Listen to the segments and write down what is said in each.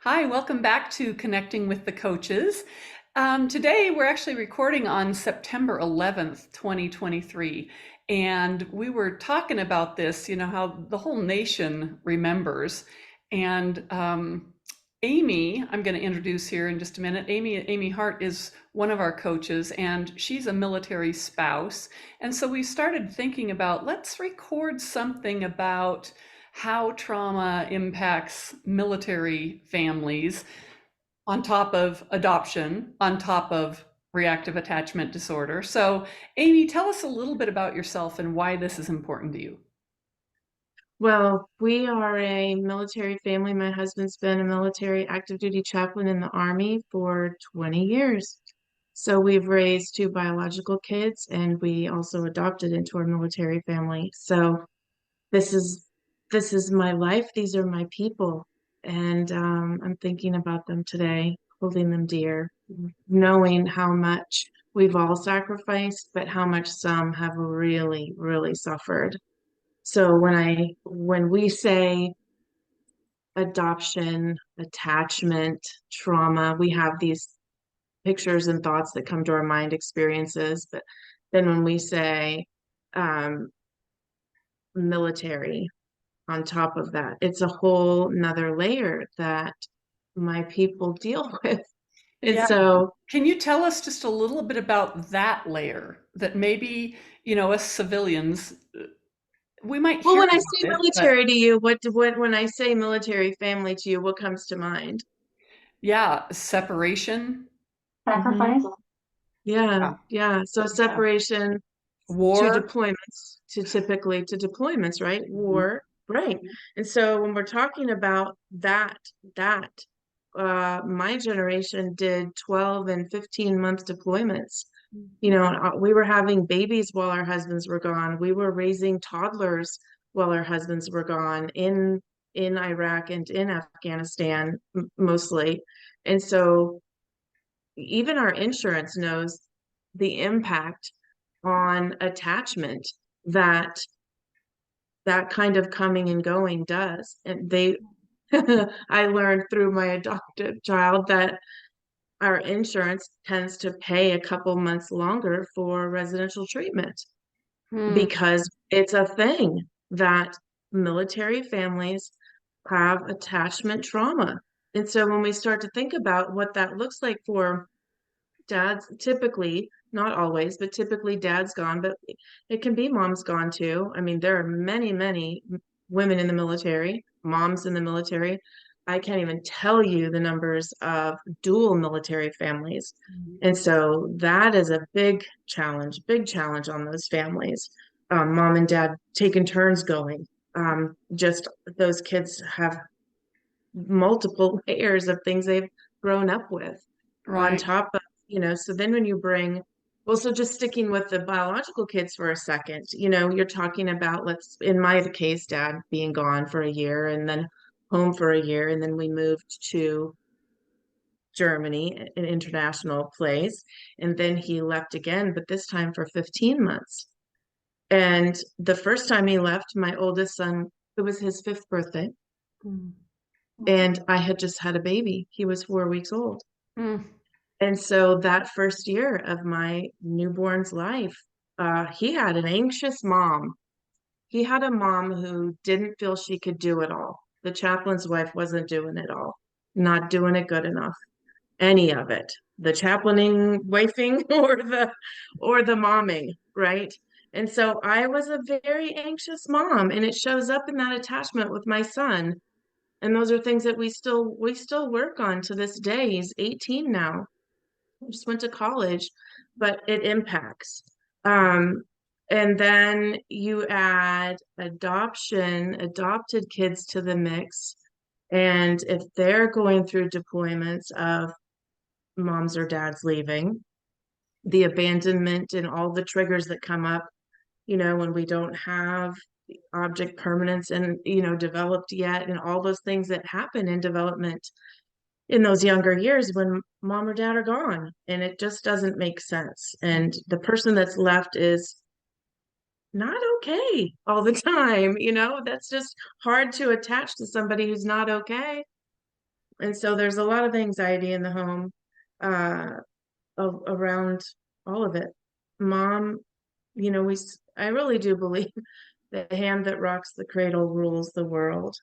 Hi, welcome back to Connecting with the Coaches. Today we're actually recording on September 11th, 2023. And we were talking about this, how the whole nation remembers. And Amy, I'm going to introduce here in just a minute. Amy Hart is one of our coaches, and she's a military spouse. And so we started thinking about let's record something about how trauma impacts military families on top of adoption, on top of reactive attachment disorder. So, Amy, tell us a little bit about yourself and why this is important to you. Well, we are a military family. My husband's been a military active duty chaplain in the Army for 20 years. So we've raised two biological kids and we also adopted into our military family. So this is this is my life. These are my people. And I'm thinking about them today, holding them dear, knowing how much we've all sacrificed, but how much some have really, really suffered. So when we say adoption, attachment, trauma, we have these pictures and thoughts that come to our mind, experiences. But then when we say um, military on top of that, it's a whole nother layer that my people deal with. And Yeah. so, Can you tell us just a little bit about that layer that maybe, us civilians, we might well, hear when I about say it, but military to you, what when I say military family to you, what comes to mind? yeah, separation. Mhm. Sacrifice. Yeah, Yeah. yeah. So Yeah. separation to War. deployments, to typically to deployments, right? Mhm. War, right. And so when we're talking about that my generation did 12 and 15-month deployments. We were having babies while our husbands were gone. We were raising toddlers while our husbands were gone in Iraq and in Afghanistan mostly. And so even our insurance knows the impact on attachment that that kind of coming and going does. And I learned through my adopted child that our insurance tends to pay a couple months longer for residential treatment Hmm. because it's a thing that military families have attachment trauma. And so when we start to think about what that looks like for dads, typically, not always, but typically dad's gone, but it can be mom's gone too. I mean, there are many, many women in the military, moms in the military. I can't even tell you the numbers of dual military families. And so that is a big challenge on those families. Mom and dad taking turns going. Just those kids have multiple layers of things they've grown up with on Right. top of, so then when you bring, well, so just sticking with the biological kids for a second, you're talking about, in my case, dad being gone for a year and then home for a year. And then we moved to Germany, an international place. And then he left again, but this time for 15 months. And the first time he left, my oldest son, it was his fifth birthday. Mm. And I had just had a baby. He was 4 weeks old. Mm. And so that first year of my newborn's life, he had an anxious mom. He had a mom who didn't feel she could do it all. The chaplain's wife wasn't doing it all, not doing it good enough, any of it. The chaplaining, wifing, or the momming, right? And so I was a very anxious mom, and it shows up in that attachment with my son. And those are things that we still work on to this day. He's 18 now, just went to college, but it impacts. Um, and then you add adopted kids to the mix. And if they're going through deployments of moms or dads leaving, the abandonment and all the triggers that come up, when we don't have object permanence and, developed yet, and all those things that happen in development in those younger years when mom or dad are gone, and it just doesn't make sense, and the person that's left is not okay all the time. That's just hard to attach to somebody who's not okay. And so there's a lot of anxiety in the home uh, around all of it. Mom, I really do believe the hand that rocks the cradle rules the world.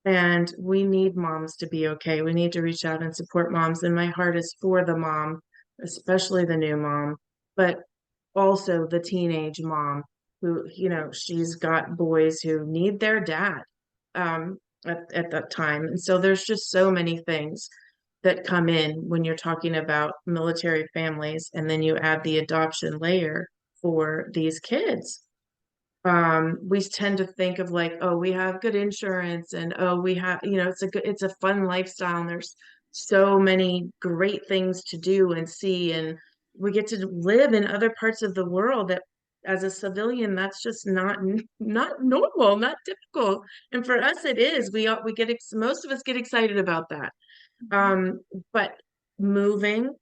And we need moms to be okay. We need to reach out and support moms. And my heart is for the mom, especially the new mom, but also the teenage mom who, she's got boys who need their dad um, at that time. And so there's just so many things that come in when you're talking about military families, and then you add the adoption layer for these kids. We tend to think of like, oh, we have good insurance, and oh, we have, it's a fun lifestyle, and there's so many great things to do and see, and we get to live in other parts of the world that as a civilian, that's just not normal, not typical. And for us it is. Most of us get excited about that. Um, but moving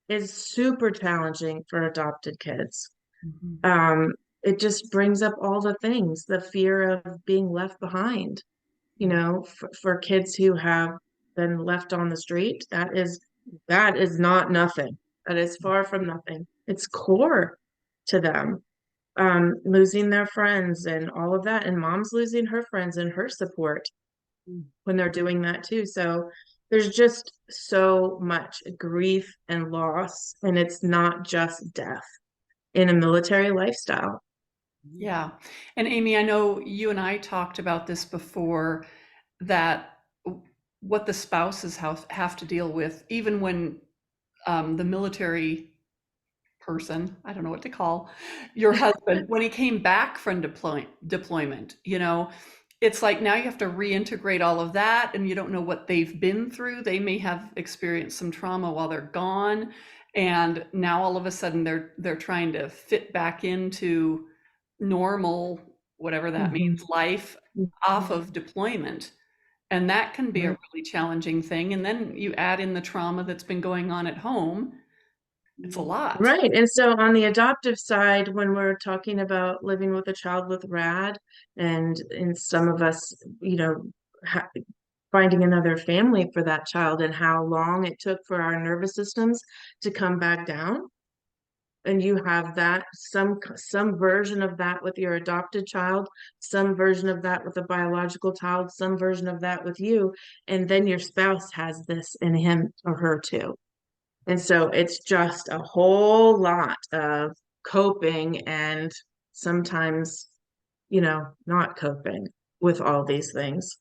is super challenging for adopted kids. Mhm. um, it just brings up all the things, the fear of being left behind, Yeah. for kids who have been left on the street. That is not nothing. That is far from nothing. It's core to them. Losing their friends and all of that, and mom's losing her friends and her support Mm. when they're doing that too. So there's just so much grief and loss, and it's not just death in a military lifestyle. Yeah. And Amy, I know you and I talked about this before, that what the spouses have to deal with, even when the military person, I don't know what to call your husband, when he came back from deployment, it's like now you have to reintegrate all of that, and you don't know what they've been through. They may have experienced some trauma while they're gone, and now all of a sudden they're trying to fit back into normal, whatever that Mhm. means, life off of deployment. And that can be a Right. really challenging thing. And then you add in the trauma that's been going on at home. It's a lot. Right. And so on the adoptive side, when we're talking about living with a child with RAD, and in some of us, ha finding another family for that child, and how long it took for our nervous systems to come back down, and you have that some version of that with your adopted child, some version of that with a biological child, some version of that with you, and then your spouse has this in him or her too. And so it's just a whole lot of coping, and sometimes, not coping with all these things.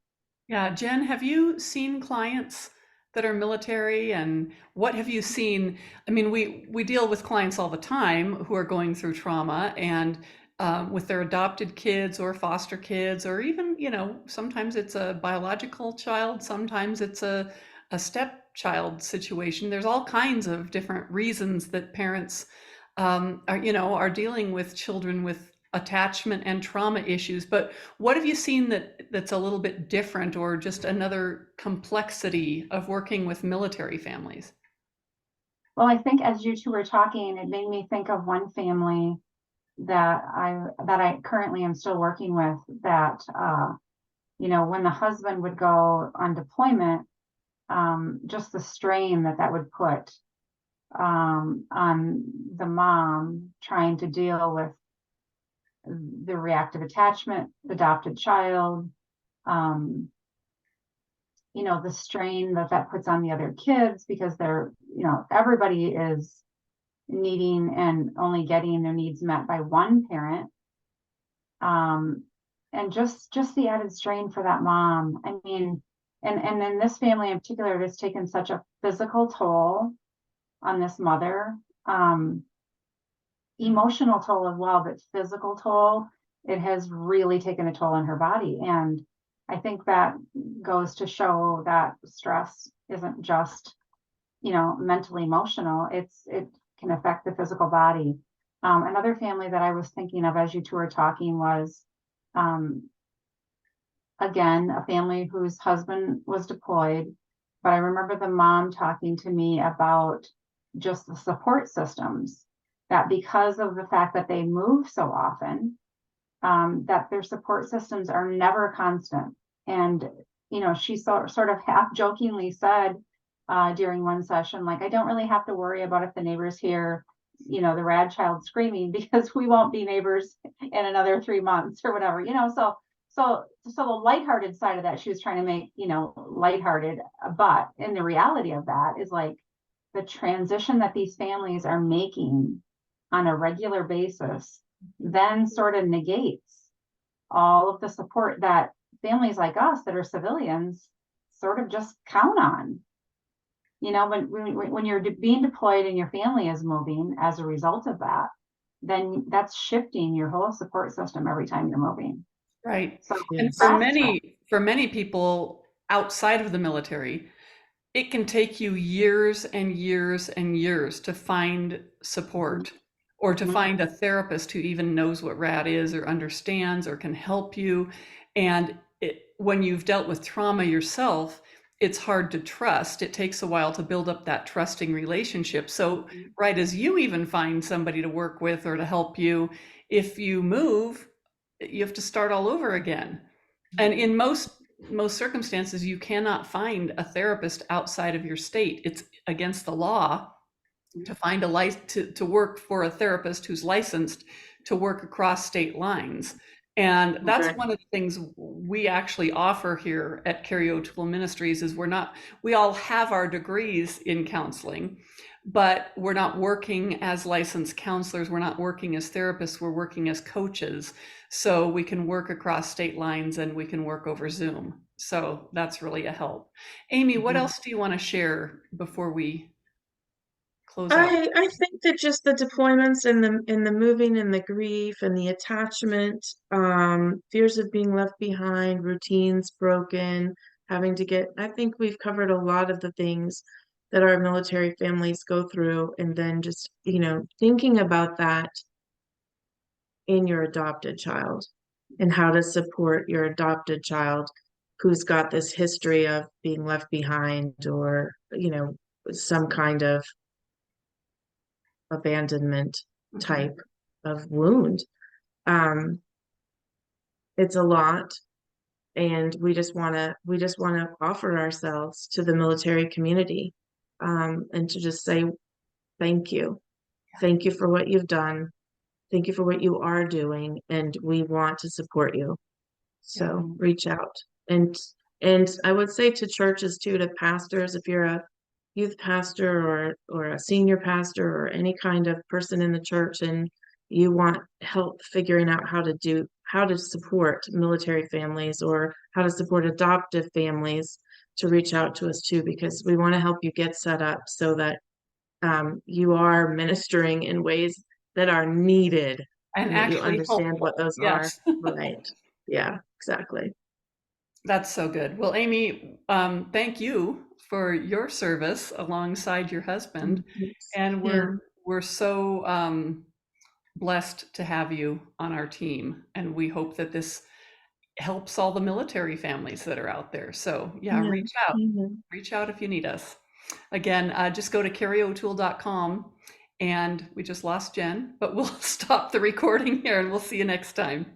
Yeah, Jen, have you seen clients that are military, and what have you seen? I mean, we deal with clients all the time who are going through trauma, and with their adopted kids or foster kids, or even, sometimes it's a biological child, sometimes it's a stepchild situation. There's all kinds of different reasons that parents are dealing with children with attachment and trauma issues. But what have you seen that's a little bit different, or just another complexity of working with military families? Well, I think as you two were talking, it made me think of one family that I currently am still working with, that when the husband would go on deployment, just the strain that would put on the mom trying to deal with the reactive attachment, adopted child, um, the strain that puts on the other kids, because everybody is needing and only getting their needs met by one parent. um, and just the added strain for that mom. I mean, and in this family in particular, it has taken such a physical toll on this mother, emotional toll as well, but physical toll. It has really taken a toll on her body, and I think that goes to show that stress isn't just mentally emotional. It can affect the physical body. Another family that I was thinking of as you two were talking was, um, again, a family whose husband was deployed. But I remember the mom talking to me about just the support systems, that because of the fact that they move so often, that their support systems are never constant. And, she sort of half jokingly said during one session, like, I don't really have to worry about if the neighbors hear, the rad child screaming because we won't be neighbors in another 3 months or whatever, so the lighthearted side of that, she was trying to make, lighthearted, but in the reality of that is like the transition that these families are making on a regular basis then sort of negates all of the support that families like us that are civilians sort of just count on. When you're being deployed and your family is moving as a result of that, then that's shifting your whole support system every time you're moving. Right. So And Yes. for many people outside of the military, it can take you years and years and years to find support or to find a therapist who even knows what RAD is or understands or can help you. And when you've dealt with trauma yourself, it's hard to trust. It takes a while to build up that trusting relationship. So, right as you even find somebody to work with or to help you, if you move, you have to start all over again. And in most circumstances, you cannot find a therapist outside of your state. It's against the law to find to work for a therapist who's licensed to work across state lines. And that's Okay. one of the things we actually offer here at Carrie O'Toole Ministries is we all have our degrees in counseling, but we're not working as licensed counselors. We're not working as therapists. We're working as coaches. So we can work across state lines and we can work over Zoom. So that's really a help. Amy, what else do you want to share before we close out? I think that just the deployments and the moving and the grief and the attachment, fears of being left behind, routines broken, having to get, I think we've covered a lot of the things that our military families go through, and then just, thinking about that in your adopted child and how to support your adopted child who's got this history of being left behind or, some kind of abandonment Mhm. type of wound. Um, it's a lot, and we just want to offer ourselves to the military community, and to just say thank you. Thank you for what you've done. Thank you for what you are doing, and we want to support you. Yeah. So reach out. And I would say to churches too, to pastors, if you're a youth pastor or a senior pastor or any kind of person in the church and you want help figuring out how to support military families or how to support adoptive families, to reach out to us too, because we want to help you get set up so that you are ministering in ways that are needed And and that you actually understand what helpful. those are. Yes. Right. Yeah, exactly. That's so good. Well, Amy, thank you for your service alongside your husband. Yes. And Yeah. we're so blessed to have you on our team. And we hope that this helps all the military families that are out there. So yeah, Yeah. Yeah. reach out if you need us. Again, just go to carryotoole.com, and we just lost Jen, but we'll stop the recording here and we'll see you next time.